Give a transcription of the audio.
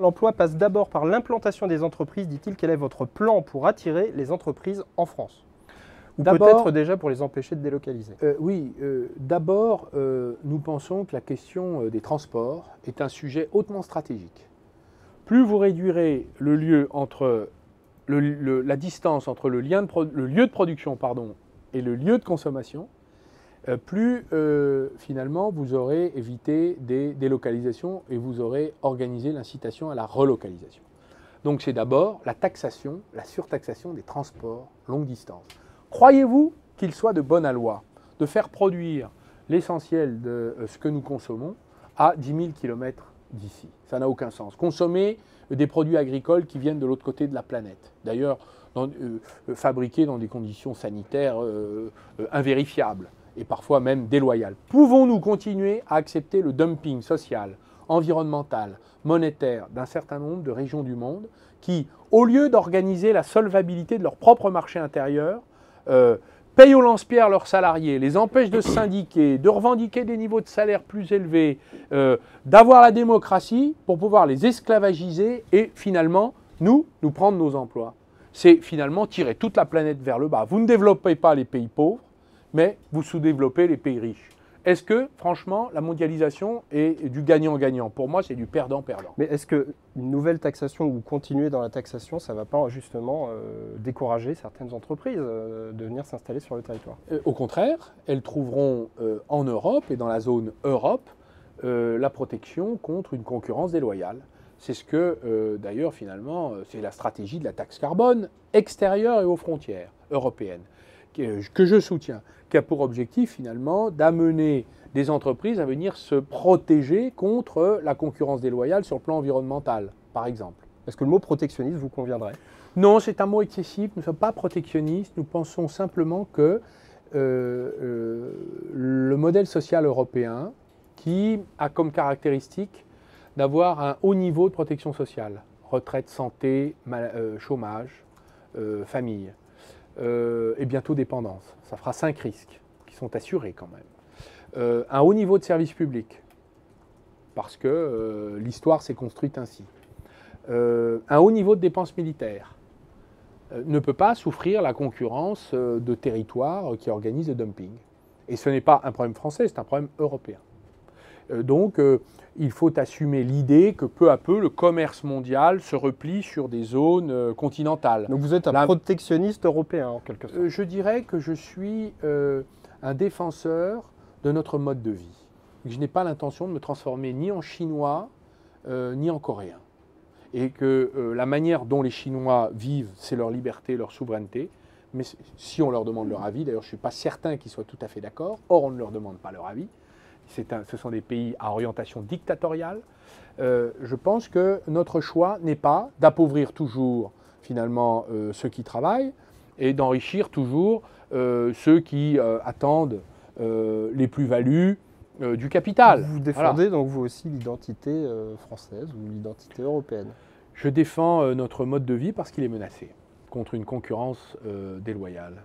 L'emploi passe d'abord par l'implantation des entreprises, dit-il. Quel est votre plan pour attirer les entreprises en France? Ou peut-être déjà pour les empêcher de délocaliser? D'abord, nous pensons que la question des transports est un sujet hautement stratégique. Plus vous réduirez le lieu entre la distance entre le lieu de production et le lieu de consommation, plus finalement vous aurez évité des délocalisations et vous aurez organisé l'incitation à la relocalisation. Donc c'est d'abord la taxation, la surtaxation des transports longue distance. Croyez-vous qu'il soit de bonne loi de faire produire l'essentiel de ce que nous consommons à 10 000 km d'ici? Ça n'a aucun sens. Consommer des produits agricoles qui viennent de l'autre côté de la planète, d'ailleurs fabriqués dans des conditions sanitaires invérifiables et parfois même déloyales. Pouvons-nous continuer à accepter le dumping social, environnemental, monétaire d'un certain nombre de régions du monde qui, au lieu d'organiser la solvabilité de leur propre marché intérieur, payent au lance-pierre leurs salariés, les empêchent de se syndiquer, de revendiquer des niveaux de salaire plus élevés, d'avoir la démocratie pour pouvoir les esclavagiser et finalement, nous prendre nos emplois. C'est finalement tirer toute la planète vers le bas. Vous ne développez pas les pays pauvres, mais vous sous-développez les pays riches. Est-ce que, franchement, la mondialisation est du gagnant-gagnant? Pour moi, c'est du perdant-perdant. Mais est-ce qu'une nouvelle taxation ou continuer dans la taxation, ça ne va pas justement décourager certaines entreprises de venir s'installer sur le territoire? Au contraire, elles trouveront en Europe et dans la zone Europe la protection contre une concurrence déloyale. C'est ce que, d'ailleurs, finalement, c'est la stratégie de la taxe carbone extérieure et aux frontières européennes, que je soutiens, qui a pour objectif finalement d'amener des entreprises à venir se protéger contre la concurrence déloyale sur le plan environnemental, par exemple. Est-ce que le mot protectionniste vous conviendrait? Non, c'est un mot excessif. Nous ne sommes pas protectionnistes. Nous pensons simplement que le modèle social européen, qui a comme caractéristique d'avoir un haut niveau de protection sociale, retraite, santé, chômage, famille, et bientôt dépendance. Ça fera 5 risques qui sont assurés quand même. Un haut niveau de service public, parce que l'histoire s'est construite ainsi. Un haut niveau de dépenses militaires ne peut pas souffrir la concurrence de territoires qui organisent le dumping. Et ce n'est pas un problème français, c'est un problème européen. Donc, il faut assumer l'idée que peu à peu, le commerce mondial se replie sur des zones continentales. Donc vous êtes un protectionniste européen, en quelque sorte. Je dirais que je suis un défenseur de notre mode de vie. Je n'ai pas l'intention de me transformer ni en chinois, ni en coréen. Et que la manière dont les Chinois vivent, c'est leur liberté, leur souveraineté. Mais si on leur demande leur avis, d'ailleurs je ne suis pas certain qu'ils soient tout à fait d'accord, or on ne leur demande pas leur avis. Ce sont des pays à orientation dictatoriale. Je pense que notre choix n'est pas d'appauvrir toujours finalement ceux qui travaillent et d'enrichir toujours ceux qui attendent les plus-values du capital. Vous défendez donc vous aussi l'identité française ou l'identité européenne? Je défends notre mode de vie parce qu'il est menacé contre une concurrence déloyale.